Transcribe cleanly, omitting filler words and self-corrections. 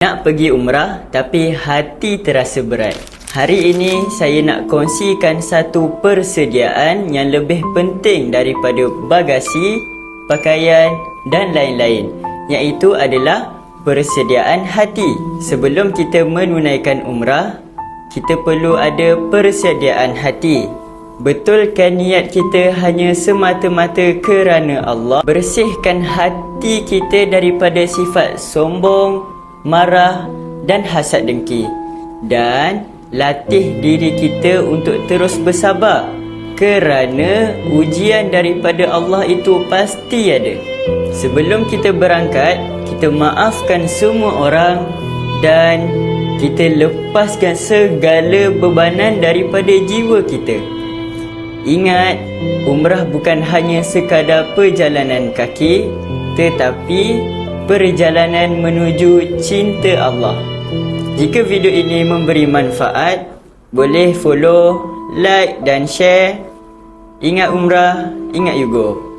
Nak pergi umrah tapi hati terasa berat. Hari ini saya nak kongsikan satu persediaan yang lebih penting daripada bagasi, pakaian dan lain-lain, iaitu adalah persediaan hati. Sebelum kita menunaikan umrah, kita perlu ada persediaan hati. Betulkan niat kita hanya semata-mata kerana Allah. Bersihkan hati kita daripada sifat sombong, marah dan hasad dengki. Dan latih diri kita untuk terus bersabar, kerana ujian daripada Allah itu pasti ada. Sebelum kita berangkat, kita maafkan semua orang dan kita lepaskan segala bebanan daripada jiwa kita. Ingat, umrah bukan hanya sekadar perjalanan kaki, tetapi perjalanan menuju cinta Allah. Jika video ini memberi manfaat, boleh follow, like dan share. Ingat umrah, ingat you go.